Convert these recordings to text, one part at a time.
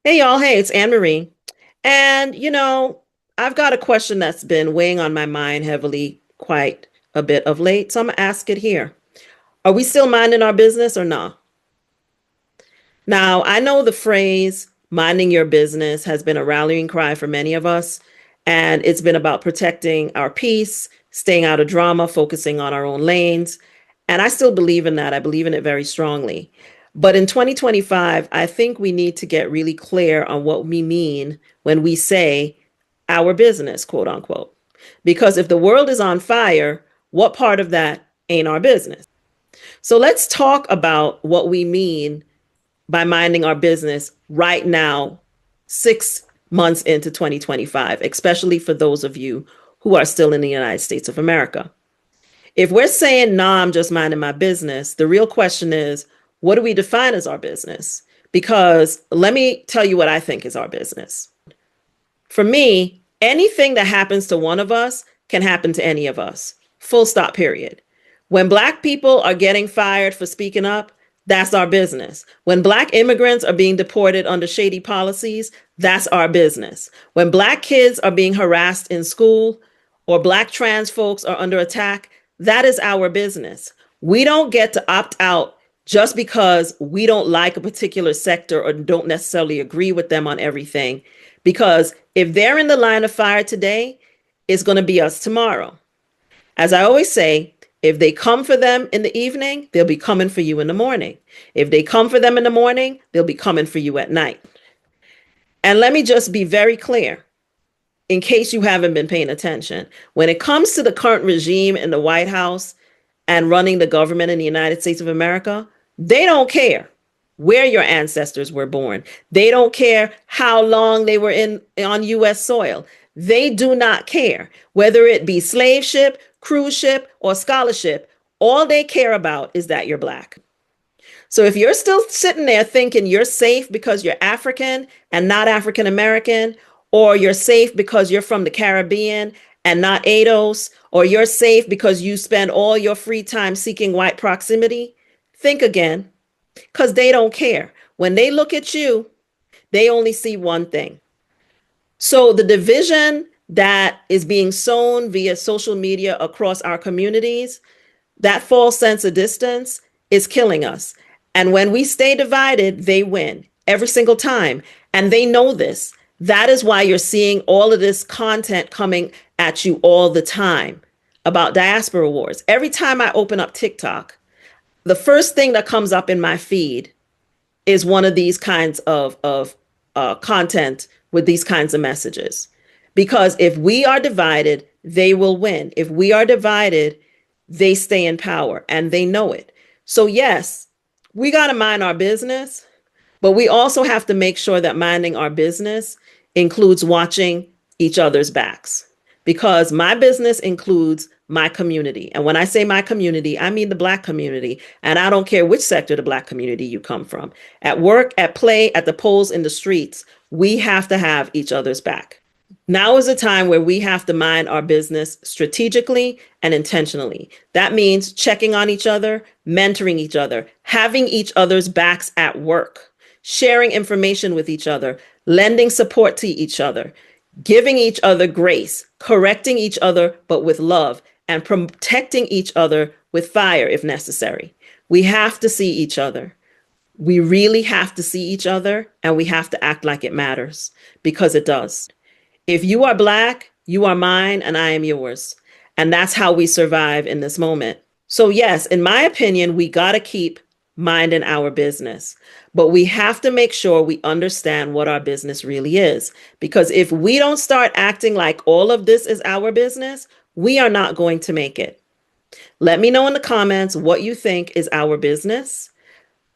Hey y'all, hey, it's Anne Marie. And I've got a question that's been weighing on my mind heavily quite a bit of late, so I'm gonna ask it here. Are we still minding our business or not? Now, I know the phrase minding your business has been a rallying cry for many of us, and it's been about protecting our peace, staying out of drama, focusing on our own lanes. And I still believe in that. I believe in it very strongly. But in 2025, I think we need to get really clear on what we mean when we say our business, quote unquote. Because if the world is on fire, what part of that ain't our business? So let's talk about what we mean by minding our business right now, 6 months into 2025, especially for those of you who are still in the United States of America. If we're saying, nah, I'm just minding my business, the real question is, what do we define as our business? Because let me tell you what I think is our business. For me, anything that happens to one of us can happen to any of us. Full stop, period. When Black people are getting fired for speaking up, that's our business. When Black immigrants are being deported under shady policies, that's our business. When Black kids are being harassed in school or Black trans folks are under attack, that is our business. We don't get to opt out just because we don't like a particular sector or don't necessarily agree with them on everything. Because if they're in the line of fire today, it's going to be us tomorrow. As I always say, if they come for them in the evening, they'll be coming for you in the morning. If they come for them in the morning, they'll be coming for you at night. And let me just be very clear, in case you haven't been paying attention. When it comes to the current regime in the White House and running the government in the United States of America, they don't care where your ancestors were born. They don't care how long they were in on US soil. They do not care whether it be slave ship, cruise ship, or scholarship. All they care about is that you're Black. So if you're still sitting there thinking you're safe because you're African and not African American, or you're safe because you're from the Caribbean and not ADOS, or you're safe because you spend all your free time seeking white proximity, think again, because they don't care. When they look at you, they only see one thing. So the division that is being sown via social media across our communities, that false sense of distance is killing us. And when we stay divided, they win every single time. And they know this. That is why you're seeing all of this content coming at you all the time about diaspora wars. Every time I open up TikTok, the first thing that comes up in my feed is one of these kinds of content with these kinds of messages. Because if we are divided, they will win. If we are divided, they stay in power and they know it. So, yes, we got to mind our business, but we also have to make sure that minding our business includes watching each other's backs. Because my business includes my community. And when I say my community, I mean the Black community. And I don't care which sector of the Black community you come from. At work, at play, at the polls, in the streets, we have to have each other's back. Now is a time where we have to mind our business strategically and intentionally. That means checking on each other, mentoring each other, having each other's backs at work, sharing information with each other, lending support to each other, giving each other grace, correcting each other, but with love, and protecting each other with fire if necessary. We have to see each other. We really have to see each other, and we have to act like it matters because it does. If you are Black, you are mine and I am yours. And that's how we survive in this moment. So, yes, in my opinion, we got to keep minding our business, but we have to make sure we understand what our business really is. Because if we don't start acting like all of this is our business, we are not going to make it. Let me know in the comments what you think is our business.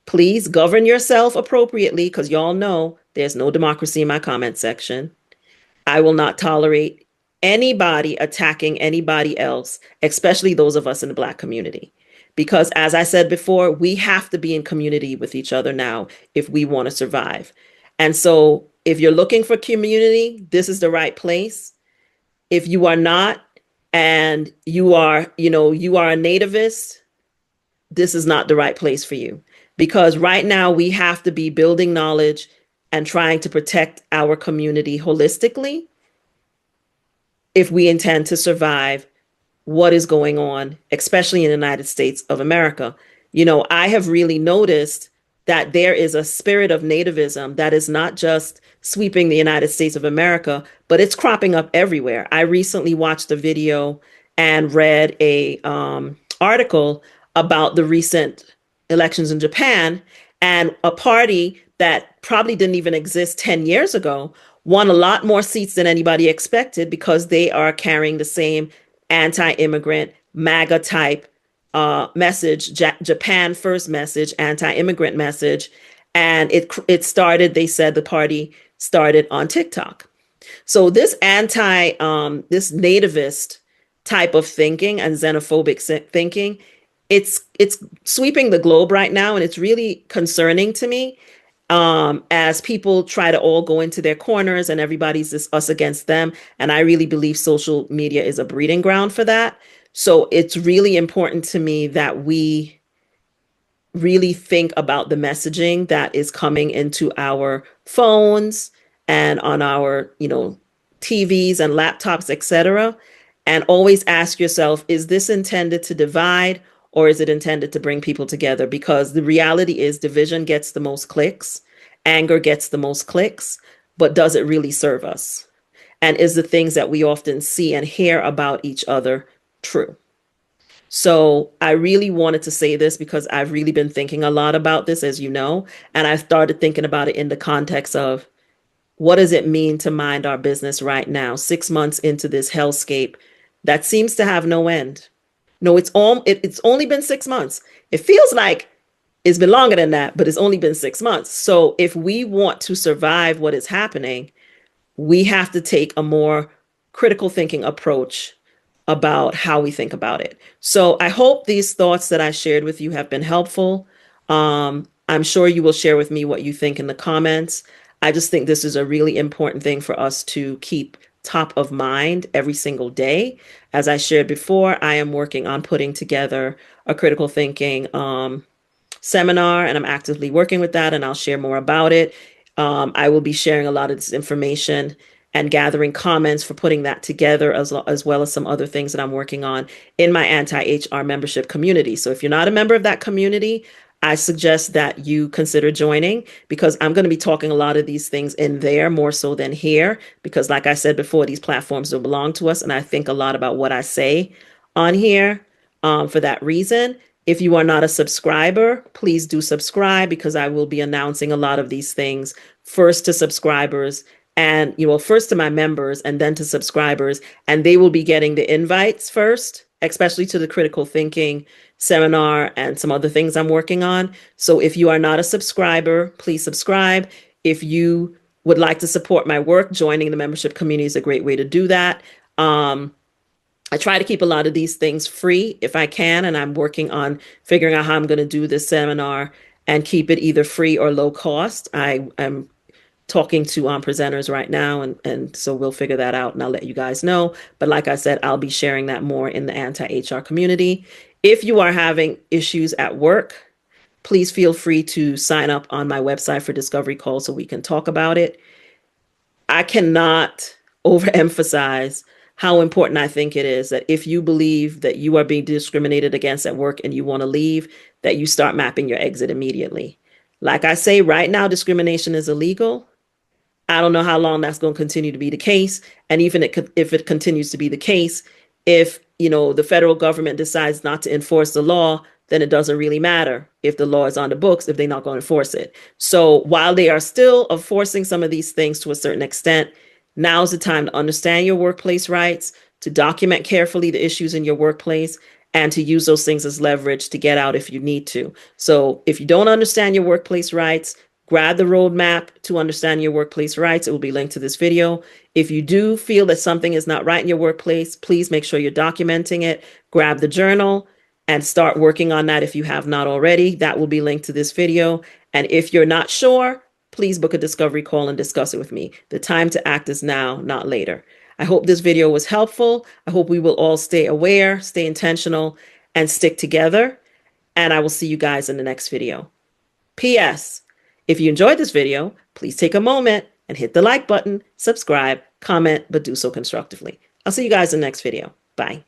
Please govern yourself appropriately because y'all know there's no democracy in my comment section. I will not tolerate anybody attacking anybody else, especially those of us in the Black community. Because as I said before, we have to be in community with each other now if we want to survive. And so if you're looking for community, this is the right place. If you are not, and you are a nativist, this is not the right place for you. Because right now we have to be building knowledge and trying to protect our community holistically if we intend to survive what is going on, especially in the United States of America. I have really noticed that there is a spirit of nativism that is not just sweeping the United States of America, but it's cropping up everywhere. I recently watched a video and read a article about the recent elections in Japan, and a party that probably didn't even exist 10 years ago won a lot more seats than anybody expected because they are carrying the same anti-immigrant MAGA type message, Japan first message, anti-immigrant message. And it started, they said the party started on TikTok. So this this nativist type of thinking and xenophobic thinking, it's sweeping the globe right now, and it's really concerning to me, as people try to all go into their corners and everybody's just us against them. And I really believe social media is a breeding ground for that. So it's really important to me that we really think about the messaging that is coming into our phones and on our, TVs and laptops, etc. And always ask yourself, is this intended to divide or is it intended to bring people together? Because the reality is division gets the most clicks, anger gets the most clicks, but does it really serve us? And is the things that we often see and hear about each other true? So I really wanted to say this because I've really been thinking a lot about this, as you know, and I started thinking about it in the context of what does it mean to mind our business right now, 6 months into this hellscape that seems to have no end. No, it's only been 6 months. It feels like it's been longer than that, but it's only been 6 months. So if we want to survive what is happening, we have to take a more critical thinking approach about how we think about it. So I hope these thoughts that I shared with you have been helpful. I'm sure you will share with me what you think in the comments. I just think this is a really important thing for us to keep top of mind every single day. As I shared before, I am working on putting together a critical thinking seminar, and I'm actively working with that, and I'll share more about it. I will be sharing a lot of this information and gathering comments for putting that together, as well as some other things that I'm working on in my anti-HR membership community. So if you're not a member of that community, I suggest that you consider joining, because I'm going to be talking a lot of these things in there more so than here, because like I said before, these platforms don't belong to us. And I think a lot about what I say on here for that reason. If you are not a subscriber, please do subscribe, because I will be announcing a lot of these things first to subscribers and, first to my members and then to subscribers. And they will be getting the invites first, especially to the critical thinking seminar and some other things I'm working on. So if you are not a subscriber, please subscribe. If you would like to support my work, joining the membership community is a great way to do that. I try to keep a lot of these things free if I can, and I'm working on figuring out how I'm going to do this seminar and keep it either free or low cost. I am talking to presenters right now, and so we'll figure that out and I'll let you guys know. But like I said, I'll be sharing that more in the anti-HR community. If you are having issues at work, please feel free to sign up on my website for discovery calls so we can talk about it. I cannot overemphasize how important I think it is that if you believe that you are being discriminated against at work and you want to leave, that you start mapping your exit immediately. Like I say, right now, discrimination is illegal. I don't know how long that's going to continue to be the case. And even if it continues to be the case, if, the federal government decides not to enforce the law, then it doesn't really matter if the law is on the books, if they're not going to enforce it. So while they are still enforcing some of these things to a certain extent, now's the time to understand your workplace rights, to document carefully the issues in your workplace, and to use those things as leverage to get out if you need to. So if you don't understand your workplace rights, grab the roadmap to understand your workplace rights. It will be linked to this video. If you do feel that something is not right in your workplace, please make sure you're documenting it. Grab the journal and start working on that if you have not already. That will be linked to this video. And if you're not sure, please book a discovery call and discuss it with me. The time to act is now, not later. I hope this video was helpful. I hope we will all stay aware, stay intentional, and stick together. And I will see you guys in the next video. P.S. If you enjoyed this video, please take a moment and hit the like button, subscribe, comment, but do so constructively. I'll see you guys in the next video. Bye.